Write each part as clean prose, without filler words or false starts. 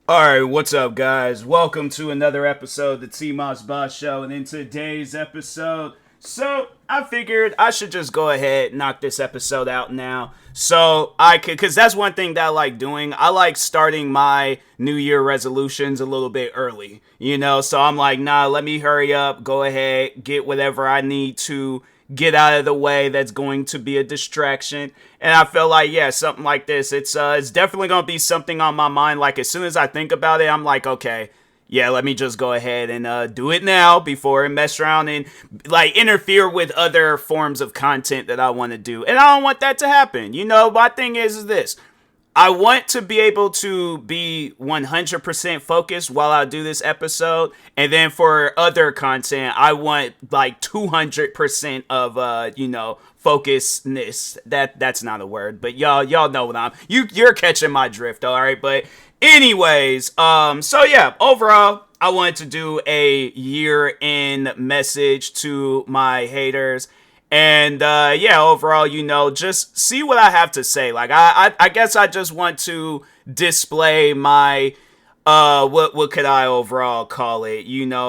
Alright, what's up, guys? Welcome to another episode of the TMossBoss Show. And in today's episode, I figured I should just go ahead and knock this episode out now. So I could, because that's one thing that I like doing. I like starting my New Year resolutions a little bit early, So I'm like, nah, let me hurry up, go ahead, get whatever I need to get out of the way that's going to be a distraction. And I feel like, yeah, something like this, it's definitely going to be something on my mind. Like, as soon as I think about it, I'm like, okay, yeah, let me just go ahead and do it now before I mess around and like interfere with other forms of content that I want to do. And I don't want that to happen. My thing is this. I want to be able to be 100% focused while I do this episode. And then for other content, I want like 200% of, focusness. That's not a word, but y'all know what you're catching my drift. All right. But anyways, so yeah, overall, I wanted to do a year end message to my haters. And yeah, overall, just see what I have to say. Like, I guess I just want to display my what could I overall call it?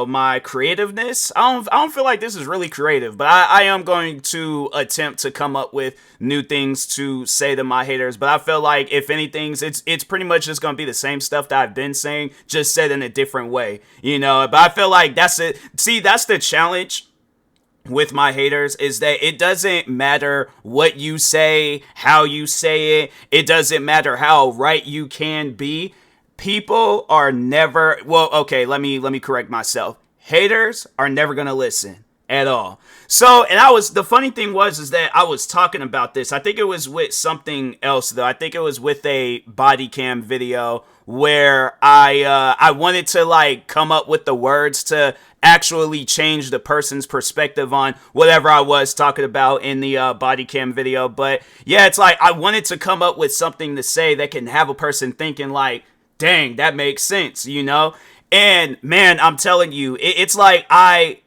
My creativeness. I don't feel like this is really creative, but I am going to attempt to come up with new things to say to my haters. But I feel like if anything, it's pretty much just gonna be the same stuff that I've been saying, just said in a different way. But I feel like that's it. See, that's the challenge with my haters, is that it doesn't matter what you say, how you say it. It doesn't matter how right you can be. People are never, well, okay, let me correct myself. Haters are never going to listen at all. So, and the funny thing was is that I was talking about this. I think it was with something else though. I think it was with a body cam video where I wanted to like come up with the words to actually change the person's perspective on whatever I was talking about in the body cam video. But yeah, it's like I wanted to come up with something to say that can have a person thinking like, dang, that makes sense, And man, I'm telling you, it's like I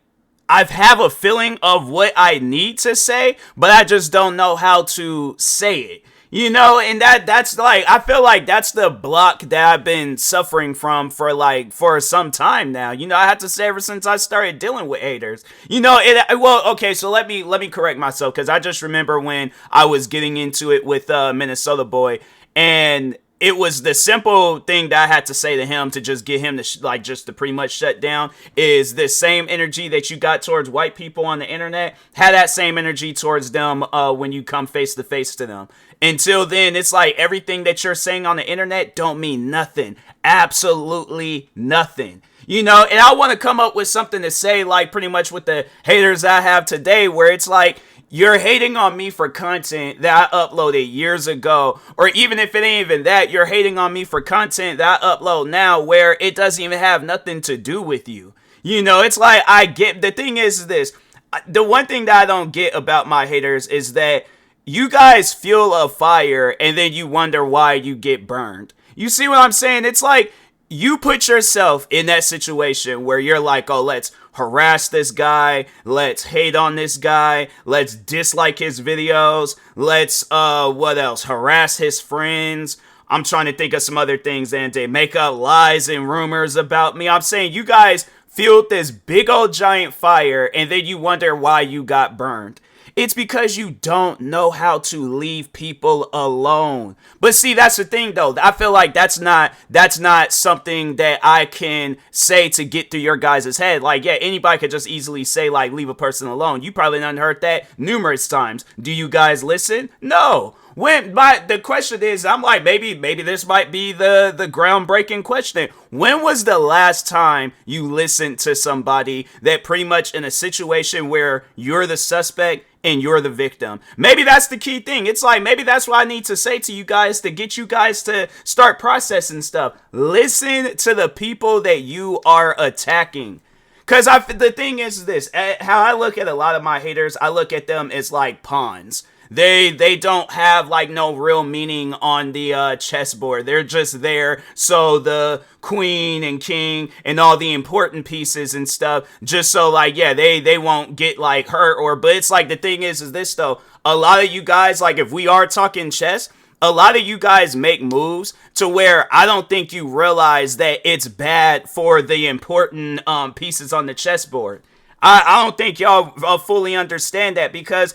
have a feeling of what I need to say, but I just don't know how to say it. And that's like, I feel like that's the block that I've been suffering from for some time now. I have to say ever since I started dealing with haters. Well, okay, so let me correct myself, because I just remember when I was getting into it with Minnesota Boy, and it was the simple thing that I had to say to him to just get him to just to pretty much shut down, is this same energy that you got towards white people on the internet, had that same energy towards them when you come face to face to them. Until then, it's like everything that you're saying on the internet don't mean nothing. Absolutely nothing. And I want to come up with something to say, like pretty much with the haters I have today, where it's like, you're hating on me for content that I uploaded years ago. Or even if it ain't even that, you're hating on me for content that I upload now where it doesn't even have nothing to do with you. It's like, the thing is this. The one thing that I don't get about my haters is that you guys fuel a fire and then you wonder why you get burned. You see what I'm saying? It's like, you put yourself in that situation where you're like, oh, let's harass this guy, let's hate on this guy, let's dislike his videos, let's what else, harass his friends. I'm trying to think of some other things, and they make up lies and rumors about me. I'm saying you guys fueled this big old giant fire and then you wonder why you got burned. It's because you don't know how to leave people alone. But see, that's the thing though. I feel like that's not something that I can say to get through your guys' head. Like, yeah, anybody could just easily say, like, leave a person alone. You probably done heard that numerous times. Do you guys listen? No. The question is, I'm like, maybe this might be the groundbreaking question. When was the last time you listened to somebody that pretty much in a situation where you're the suspect and you're the victim? Maybe that's the key thing. It's like, maybe that's what I need to say to you guys to get you guys to start processing stuff. Listen to the people that you are attacking. Because the thing is this, how I look at a lot of my haters, I look at them as like pawns. They don't have like no real meaning on the chessboard. They're just there so the queen and king and all the important pieces and stuff, just so like, yeah, they won't get like hurt. But it's like, the thing is this though, a lot of you guys, like if we are talking chess, a lot of you guys make moves to where I don't think you realize that it's bad for the important pieces on the chessboard. I don't think y'all fully understand that, because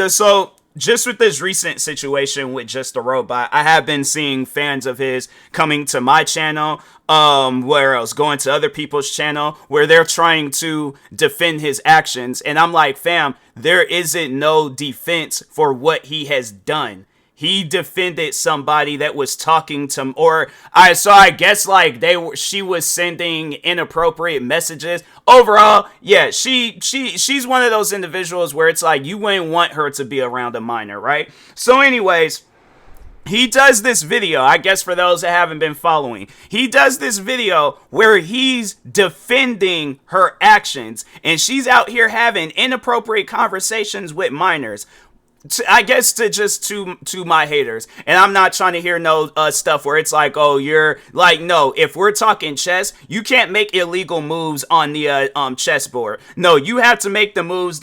so just with this recent situation with Just a Robot, I have been seeing fans of his coming to my channel, where else, going to other people's channel, where they're trying to defend his actions. And I'm like, fam, there isn't no defense for what he has done. He defended somebody that was talking to, I guess like she was sending inappropriate messages. Overall, yeah, she's one of those individuals where it's like you wouldn't want her to be around a minor, right? So anyways, he does this video, I guess for those that haven't been following, he does this video where he's defending her actions, and she's out here having inappropriate conversations with minors. I guess to my haters, and I'm not trying to hear no stuff where it's like, oh, you're like, no, if we're talking chess, you can't make illegal moves on the chessboard. No, you have to make the moves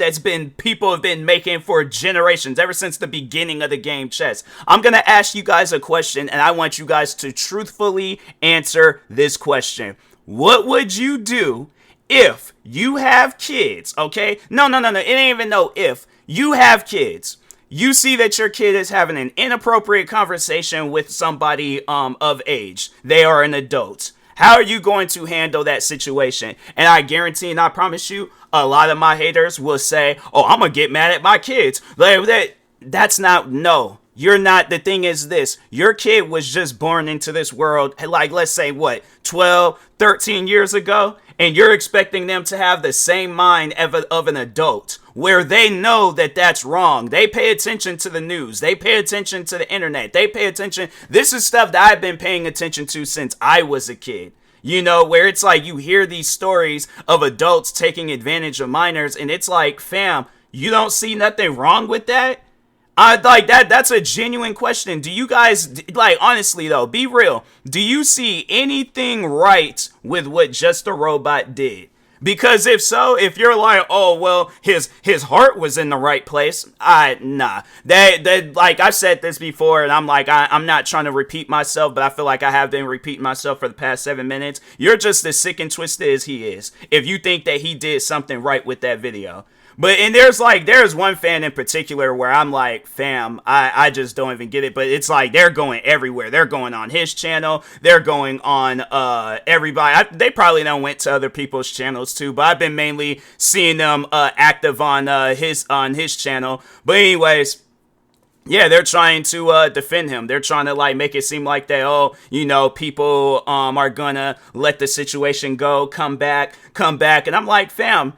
people have been making for generations, ever since the beginning of the game chess. I'm gonna ask you guys a question, and I want you guys to truthfully answer this question. What would you do if you have kids? Okay, no, it ain't even no if. You have kids. You see that your kid is having an inappropriate conversation with somebody of age. They are an adult. How are you going to handle that situation? And I guarantee and I promise you, a lot of my haters will say, oh, I'm going to get mad at my kids. That's not, no. You're not. The thing is this. Your kid was just born into this world, like, let's say, 12, 13 years ago? And you're expecting them to have the same mind of an adult, where they know that that's wrong. They pay attention to the news. They pay attention to the internet. They pay attention. This is stuff that I've been paying attention to since I was a kid. You know, where it's like you hear these stories of adults taking advantage of minors, and it's like, fam, you don't see nothing wrong with that? Like that's a genuine question. Do you guys, like, honestly though, be real, do you see anything right with what Just a Robot did? Because if so, if you're like, oh, well, his heart was in the right place, nah. That like, I've said this before, and I'm like, I'm not trying to repeat myself, but I feel like I have been repeating myself for the past 7 minutes. You're just as sick and twisted as he is, if you think that he did something right with that video. But, and there's one fan in particular where I'm like, fam, I just don't even get it. But it's like, they're going everywhere. They're going on his channel. They're going on, everybody. They probably done went to other people's channels too, but I've been mainly seeing them, active on his channel. But anyways, yeah, they're trying to defend him. They're trying to like make it seem like that, oh, you know, people are gonna let the situation go, come back. And I'm like, fam,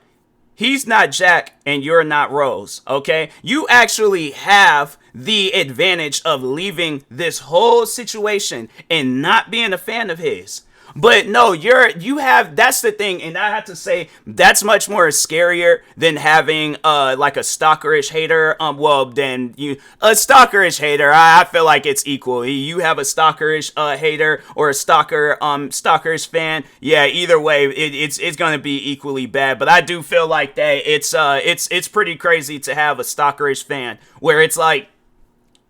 he's not Jack and you're not Rose, okay? You actually have the advantage of leaving this whole situation and not being a fan of his. But no, that's the thing, and I have to say that's much more scarier than having like a stalkerish hater. A stalkerish hater, I feel like it's equal. You have a stalkerish hater or a stalkerish fan. Yeah, either way, it's gonna be equally bad. But I do feel like that it's pretty crazy to have a stalkerish fan where it's like,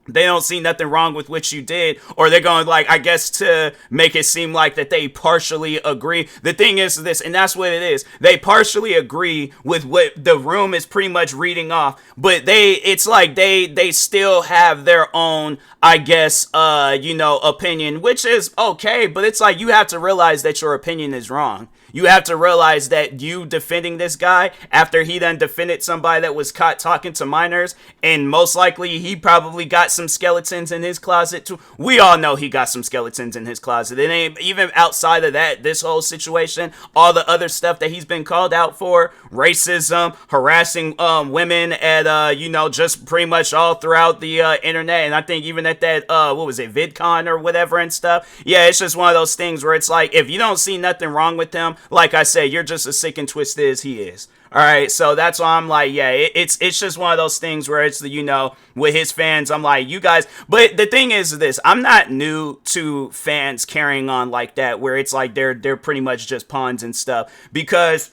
they don't see nothing wrong with what you did, or they're going, like, I guess to make it seem like that they partially agree. The thing is this, and that's what it is. They partially agree with what the room is pretty much reading off, but it's like they still have their own, I guess, opinion, which is okay, but it's like you have to realize that your opinion is wrong. You have to realize that you defending this guy after he done defended somebody that was caught talking to minors, and most likely he probably got some skeletons in his closet too. We all know he got some skeletons in his closet. It ain't even outside of that, this whole situation, all the other stuff that he's been called out for, racism, harassing women at just pretty much all throughout the internet, and I think even at that VidCon or whatever and stuff. Yeah, it's just one of those things where it's like, if you don't see nothing wrong with him, like I said, you're just as sick and twisted as he is. All right, so that's why I'm like, yeah, it's just one of those things where it's with his fans, I'm like, you guys. But the thing is this, I'm not new to fans carrying on like that, where it's like they're pretty much just pawns and stuff, because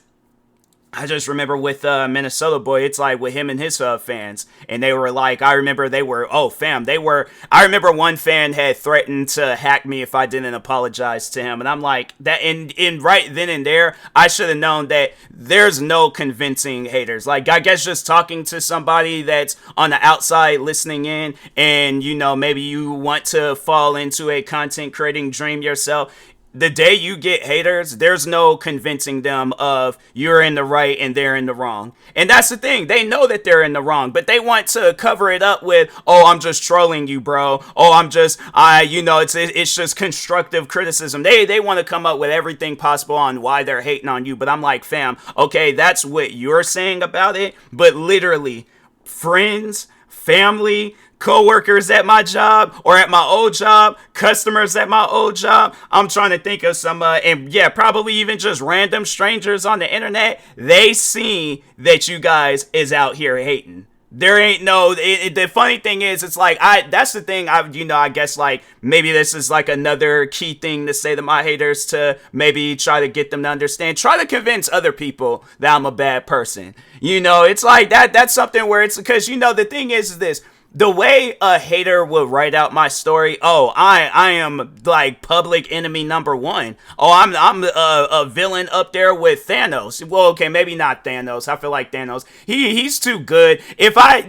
I just remember with Minnesota boy, it's like with him and his fans, and they were like, I remember they were, oh fam, they were. I remember one fan had threatened to hack me if I didn't apologize to him, and I'm like that. In right then and there, I should have known that there's no convincing haters. Like I guess just talking to somebody that's on the outside listening in, and maybe you want to fall into a content creating dream yourself. The day you get haters, there's no convincing them of you're in the right and they're in the wrong. And that's the thing. They know that they're in the wrong, but they want to cover it up with, oh, I'm just trolling you, bro. Oh, it's just constructive criticism. They want to come up with everything possible on why they're hating on you. But I'm like, fam, okay, that's what you're saying about it. But literally, friends, family, co-workers at my job or at my old job, customers at my old job. I'm trying to think of some, and yeah, probably even just random strangers on the internet. They see that you guys is out here hating. There ain't no, the funny thing is, it's like, that's the thing, I guess, like, maybe this is, like, another key thing to say to my haters to maybe try to get them to understand, try to convince other people that I'm a bad person. It's like, that's something where it's, because, the thing is this, the way a hater will write out my story, oh, I am like public enemy number one. Oh, I'm a villain up there with Thanos. Well, okay, maybe not Thanos. I feel like Thanos. He's too good. I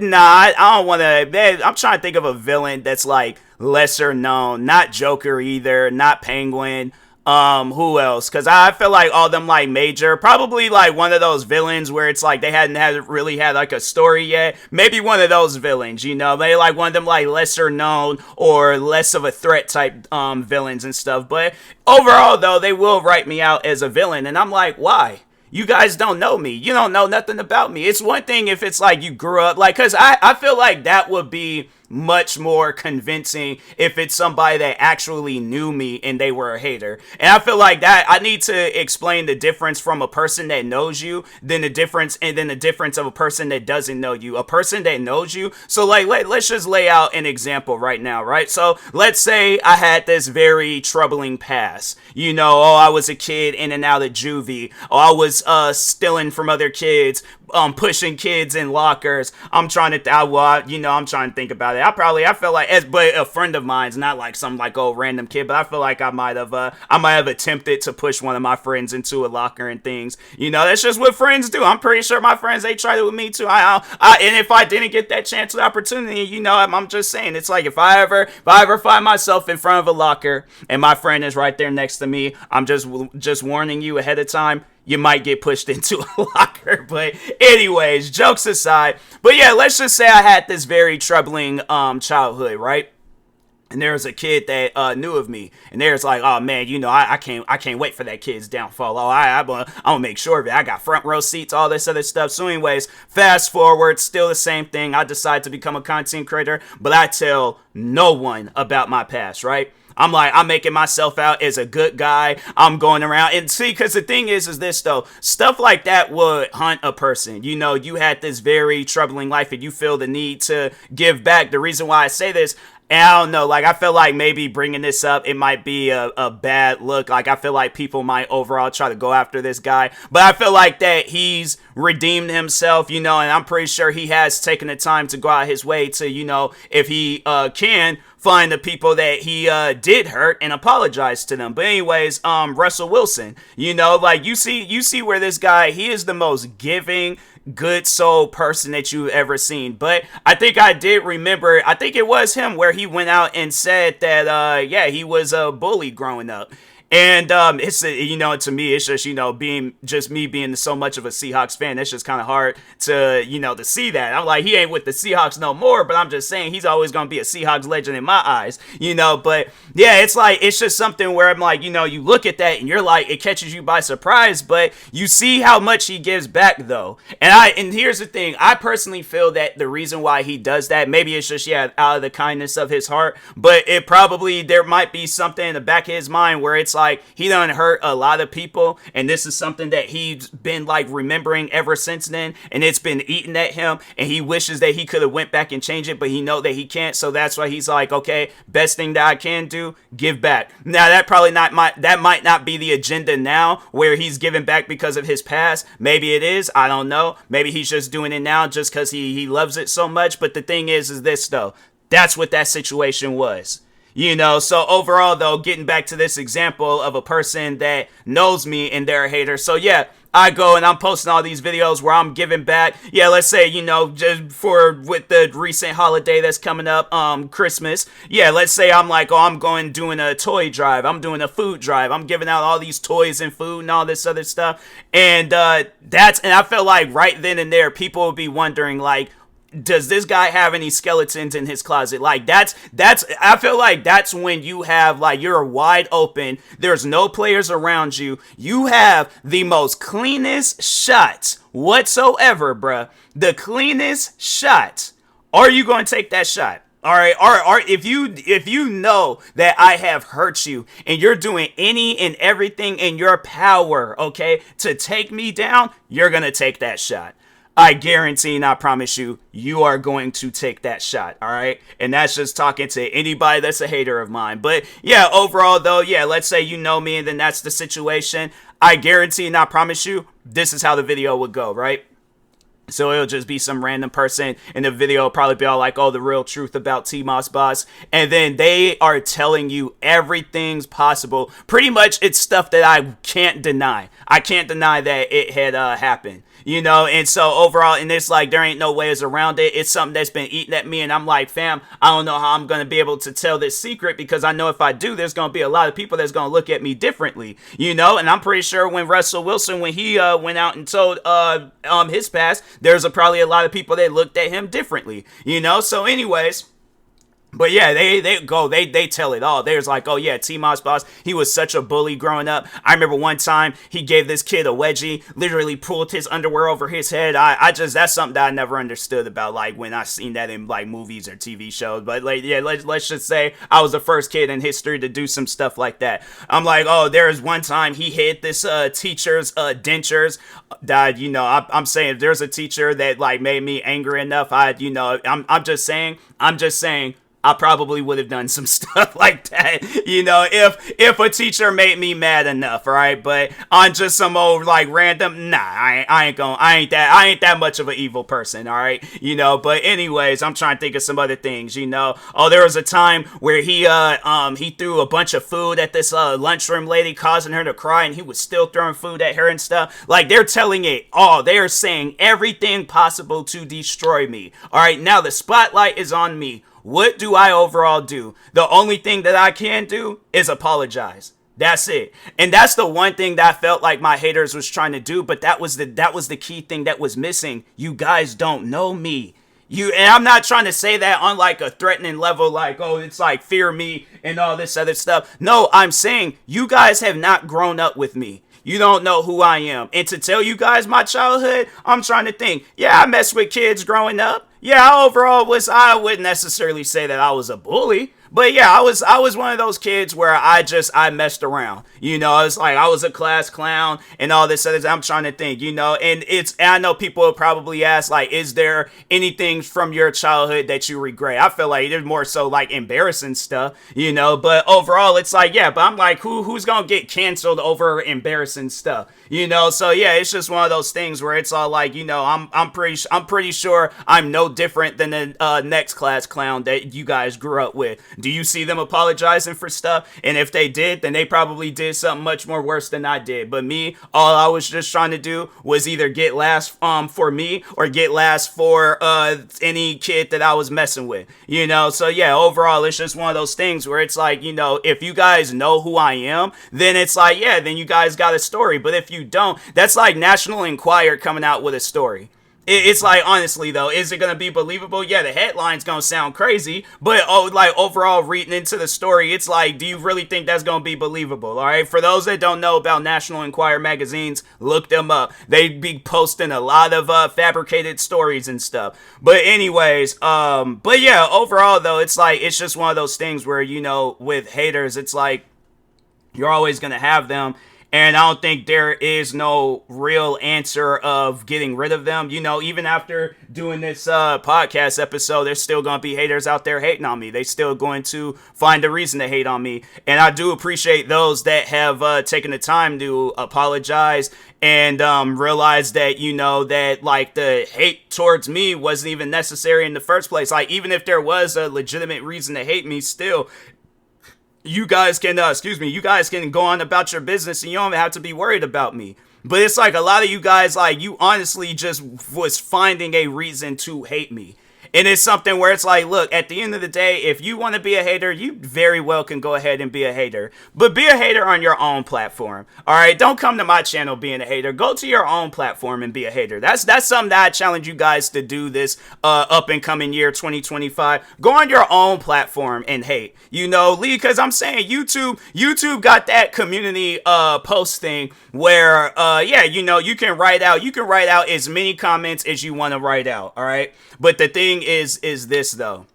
don't want to. I'm trying to think of a villain that's like lesser known. Not Joker either. Not Penguin. Who else? Because I feel like all them like major, probably like one of those villains where it's like they hadn't really had like a story yet. Maybe one of those villains, they like one of them like lesser known or less of a threat type villains and stuff. But overall though, they will write me out as a villain, and I'm like, why? You guys don't know me. You don't know nothing about me. It's one thing if it's like you grew up, like, because I feel like that would be much more convincing if it's somebody that actually knew me and they were a hater. And I feel like that I need to explain the difference from a person that knows you than the difference of a person that doesn't know you. A person that knows you. So like let's just lay out an example right now, right? So let's say I had this very troubling past. I was a kid in and out of juvie. I was stealing from other kids, pushing kids in lockers. I'm trying to think about it. I feel like, but a friend of mine's not like some like old random kid, but I feel like I might have attempted to push one of my friends into a locker and things. That's just what friends do. I'm pretty sure my friends, they tried it with me too. And if I didn't get that chance or opportunity, I'm just saying, it's like if I ever find myself in front of a locker and my friend is right there next to me, I'm just warning you ahead of time. You might get pushed into a locker. But anyways, jokes aside. But yeah, let's just say I had this very troubling childhood, right? And there was a kid that knew of me, and there's like, oh man, I can't wait for that kid's downfall. Oh, I'm gonna make sure of it. I got front row seats, all this other stuff. So, anyways, fast forward, still the same thing. I decide to become a content creator, but I tell no one about my past, right? I'm making myself out as a good guy. I'm going around and see, because the thing is this though, stuff like that would haunt a person. You had this very troubling life and you feel the need to give back. The reason why I say this, and I don't know, like, I feel like maybe bringing this up, it might be a bad look. Like, I feel like people might overall try to go after this guy. But I feel like that he's redeemed himself, and I'm pretty sure he has taken the time to go out his way to, if he can, find the people that he did hurt and apologize to them. But anyways, Russell Wilson, like, you see where this guy, he is the most giving, good soul person that you've ever seen. But I think I did remember, I think it was him where he went out and said that he was a bully growing up. And it's to me, it's just being just me being so much of a Seahawks fan, it's just kind of hard to to see that. I'm like, he ain't with the Seahawks no more, but I'm just saying he's always gonna be a Seahawks legend in my eyes, But yeah, it's like, it's just something where I'm like, you look at that and you're like, it catches you by surprise, but you see how much he gives back though. And here's the thing, I personally feel that the reason why he does that, maybe it's just out of the kindness of his heart, but there might be something in the back of his mind where it's like, like he done hurt a lot of people, and this is something that he's been like remembering ever since then, and it's been eating at him, and he wishes that he could have went back and changed it, but he know that he can't. So that's why he's like, okay, best thing that I can do, give back. Now that might not be the agenda now, where he's giving back because of his past. Maybe it is, I don't know. Maybe he's just doing it now just because he loves it so much. But the thing is this though, that's what that situation was. You know, so overall though, getting back to this example of a person that knows me and they're a hater. So yeah, I go and I'm posting all these videos where I'm giving back. Yeah, let's say, you know, just with the recent holiday that's coming up, Christmas. Yeah, let's say I'm like, oh, I'm doing a toy drive. I'm doing a food drive. I'm giving out all these toys and food and all this other stuff. And and I felt like right then and there, people would be wondering like, does this guy have any skeletons in his closet? Like that's I feel like that's when you have like, you're wide open, there's no players around you, you have the most cleanest shots whatsoever, bruh. The cleanest shots. Are you going to take that shot? All right, or if you know that I have hurt you and you're doing any and everything in your power, okay, to take me down, you're going to take that shot. I guarantee and I promise you, you are going to take that shot, all right? And that's just talking to anybody that's a hater of mine. But yeah, overall though, yeah, let's say you know me and then that's the situation. I guarantee and I promise you, this is how the video would go, right? So it'll just be some random person in the video will probably be all like, oh, the real truth about TMossBoss. And then they are telling you everything's possible. Pretty much it's stuff that I can't deny. I can't deny that it had happened. You know, and so overall, and it's like, there ain't no ways around it. It's something that's been eating at me, and I'm like, fam, I don't know how I'm going to be able to tell this secret, because I know if I do, there's going to be a lot of people that's going to look at me differently, you know, and I'm pretty sure when Russell Wilson, when he went out and told his past, there's probably a lot of people that looked at him differently, you know, so anyways. But yeah, they tell it all. There's like, oh yeah, TMossBoss, he was such a bully growing up. I remember one time he gave this kid a wedgie, literally pulled his underwear over his head. That's something that I never understood about, like, when I seen that in like movies or TV shows. But like, yeah, let's just say I was the first kid in history to do some stuff like that. I'm like, oh, there's one time he hit this teacher's dentures. That, you know, I'm saying if there's a teacher that like made me angry enough, I'm just saying. I probably would have done some stuff like that, you know, if a teacher made me mad enough, right? But on just some old like random, nah, I ain't that much of an evil person, all right, you know. But anyways, I'm trying to think of some other things, you know. Oh, there was a time where he threw a bunch of food at this lunchroom lady, causing her to cry, and he was still throwing food at her and stuff. Like, they're telling it all. They're saying everything possible to destroy me. All right, now the spotlight is on me. What do I overall do? The only thing that I can do is apologize. That's it. And that's the one thing that I felt like my haters was trying to do, but that was the key thing that was missing. You guys don't know me. And I'm not trying to say that on like a threatening level, like, oh, it's like fear me and all this other stuff. No, I'm saying you guys have not grown up with me. You don't know who I am. And to tell you guys my childhood, I'm trying to think. Yeah, I messed with kids growing up. Yeah, I wouldn't necessarily say that I was a bully. But yeah, I was one of those kids where I messed around. You know, it's like I was a class clown and all this other. I'm trying to think, you know, and I know people will probably ask, like, is there anything from your childhood that you regret? I feel like it's more so like embarrassing stuff, you know, but overall it's like, yeah, but I'm like, who's gonna get canceled over embarrassing stuff, you know? So yeah, it's just one of those things where it's all like, you know, I'm pretty sure I'm no different than the next class clown that you guys grew up with. Do you see them apologizing for stuff? And if they did, then they probably did something much more worse than I did. But me, all I was just trying to do was either get last for me or get last for any kid that I was messing with, you know? So yeah, overall, it's just one of those things where it's like, you know, if you guys know who I am, then it's like, yeah, then you guys got a story. But if you don't, that's like National Enquirer coming out with a story. It's like, honestly though, is it gonna be believable? Yeah, the headline's gonna sound crazy, but like overall reading into the story, it's like, do you really think that's gonna be believable? All right, for those that don't know about National Enquirer magazines, look them up. They be posting a lot of fabricated stories and stuff. But anyways, but yeah, overall though, it's like, it's just one of those things where, you know, with haters, it's like, You're always going to have them. And I don't think there is no real answer of getting rid of them. You know, even after doing this podcast episode, there's still going to be haters out there hating on me. They still going to find a reason to hate on me. And I do appreciate those that have taken the time to apologize and realize that, you know, that like the hate towards me wasn't even necessary in the first place. Like, even if there was a legitimate reason to hate me, still, you guys can, you guys can go on about your business and you don't have to be worried about me. But it's like a lot of you guys, like, you honestly just was finding a reason to hate me. And it's something where it's like, look, at the end of the day, if you want to be a hater, you very well can go ahead and be a hater. But be a hater on your own platform. All right, don't come to my channel being a hater. Go to your own platform and be a hater. That's something that I challenge you guys to do this up and coming year 2025. Go on your own platform and hate. You know, Lee, because I'm saying YouTube got that community post thing where yeah, you know, you can write out as many comments as you want to write out. All right, but the thing is this though.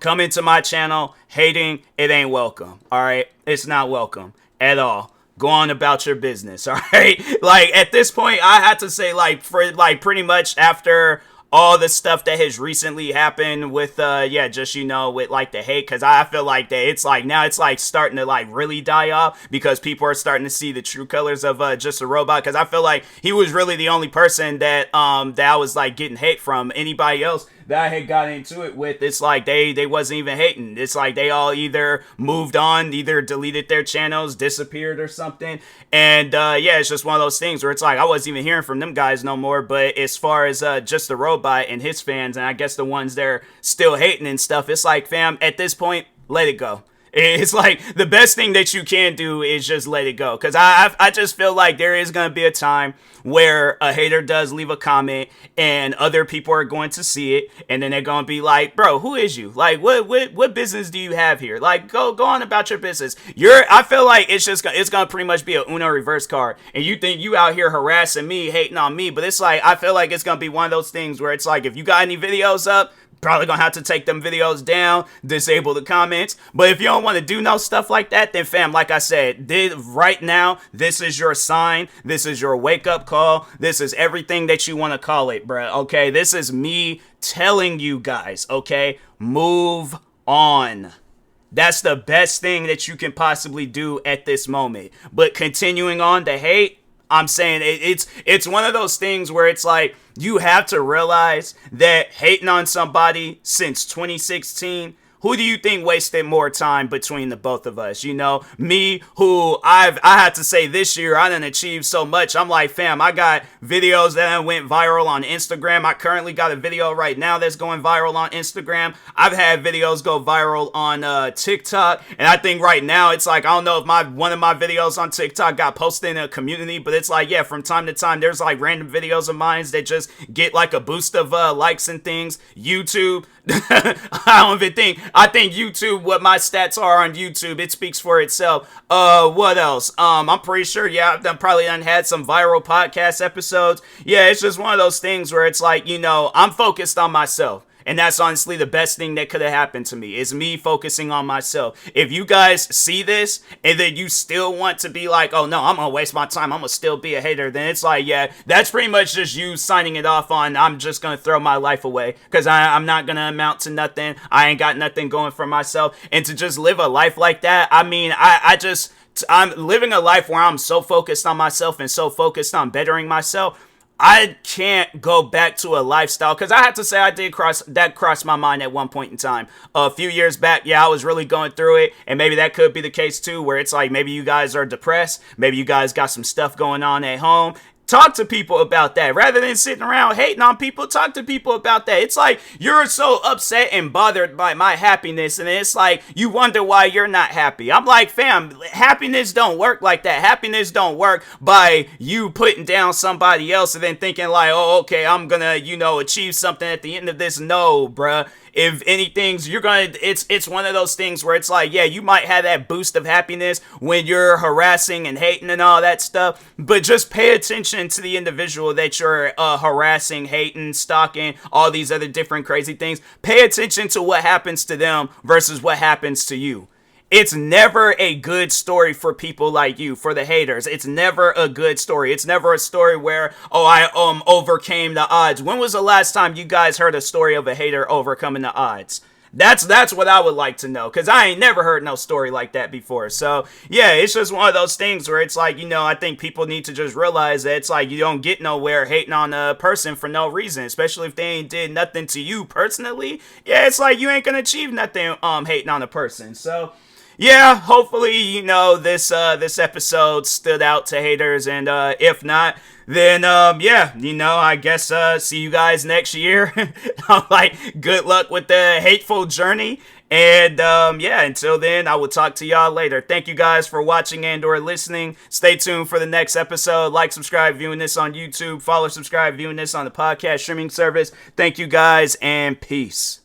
Coming to my channel, hating, it ain't welcome. All right, it's not welcome at all. Go on about your business. All right, like at this point, I had to say, like, for like pretty much after all the stuff that has recently happened with yeah, just, you know, with like the hate, because I feel like that it's like now it's like starting to like really die off because people are starting to see the true colors of Just a Robot. Because I feel like he was really the only person that that I was like getting hate from. Anybody else that I had got into it with, it's like they wasn't even hating. It's like they all either moved on, either deleted their channels, disappeared or something. And yeah, it's just one of those things where it's like I wasn't even hearing from them guys no more. But as far as Just a Robot and his fans, and I guess the ones that are still hating and stuff, it's like, fam, at this point, let it go. It's like the best thing that you can do is just let it go. Because I just feel like there is going to be a time where a hater does leave a comment and other people are going to see it. And then they're going to be like, bro, who is you? Like, what business do you have here? Like, go on about your business. I feel like it's going to pretty much be a Uno reverse card. And you think you out here harassing me, hating on me. But it's like, I feel like it's going to be one of those things where it's like, if you got any videos up, probably gonna have to take them videos down, disable the comments. But if you don't want to do no stuff like that, then fam, like I said, right now, this is your sign. This is your wake up call. This is everything that you want to call it, bruh. Okay, this is me telling you guys, okay, move on. That's the best thing that you can possibly do at this moment. But continuing on to hate, I'm saying it's one of those things where it's like you have to realize that hating on somebody since 2016, who do you think wasted more time between the both of us? You know, me, who I had to say this year, I done achieved so much. I'm like, fam, I got videos that went viral on Instagram. I currently got a video right now that's going viral on Instagram. I've had videos go viral on TikTok. And I think right now it's like, I don't know if one of my videos on TikTok got posted in a community, but it's like, yeah, from time to time, there's like random videos of mine that just get like a boost of likes and things. YouTube, I don't even think. I think YouTube, what my stats are on YouTube, it speaks for itself. What else? I'm pretty sure, yeah, I've probably done had some viral podcast episodes. Yeah, it's just one of those things where it's like, you know, I'm focused on myself. And that's honestly the best thing that could have happened to me, is me focusing on myself. If you guys see this and then you still want to be like, oh no, I'm going to waste my time, I'm going to still be a hater, then it's like, yeah, that's pretty much just you signing it off on, I'm just going to throw my life away because I'm not going to amount to nothing. I ain't got nothing going for myself. And to just live a life like that, I mean, I'm living a life where I'm so focused on myself and so focused on bettering myself. I can't go back to a lifestyle, because I have to say I did cross my mind at one point in time. A few years back, yeah, I was really going through it, and maybe that could be the case too, where it's like maybe you guys are depressed, maybe you guys got some stuff going on at home. Talk to people about that. Rather than sitting around hating on people, talk to people about that. It's like you're so upset and bothered by my happiness, and it's like you wonder why you're not happy. I'm like, fam, happiness don't work like that. Happiness don't work by you putting down somebody else and then thinking like, oh, okay, I'm gonna, you know, achieve something at the end of this. No, bruh. If anything's, it's one of those things where it's like, yeah, you might have that boost of happiness when you're harassing and hating and all that stuff, but just pay attention to the individual that you're harassing, hating, stalking, all these other different crazy things. Pay attention to what happens to them versus what happens to you. it's never a good story for people like you, for the haters. It's never a good story. It's never a story where, oh, I overcame the odds. When was the last time you guys heard a story of a hater overcoming the odds? That's what I would like to know, because I ain't never heard no story like that before. So yeah, it's just one of those things where it's like, I think people need to just realize that it's like you don't get nowhere hating on a person for no reason, especially if they ain't did nothing to you personally. Yeah, it's like you ain't gonna achieve nothing hating on a person. So yeah, hopefully, this episode stood out to haters, and if not, then yeah, I guess see you guys next year. Like, good luck with the hateful journey. And yeah, until then, I will talk to y'all later. Thank you guys for watching and or listening. Stay tuned for the next episode. Like, subscribe, viewing this on YouTube. Follow, subscribe, viewing this on the podcast streaming service. Thank you guys, and peace.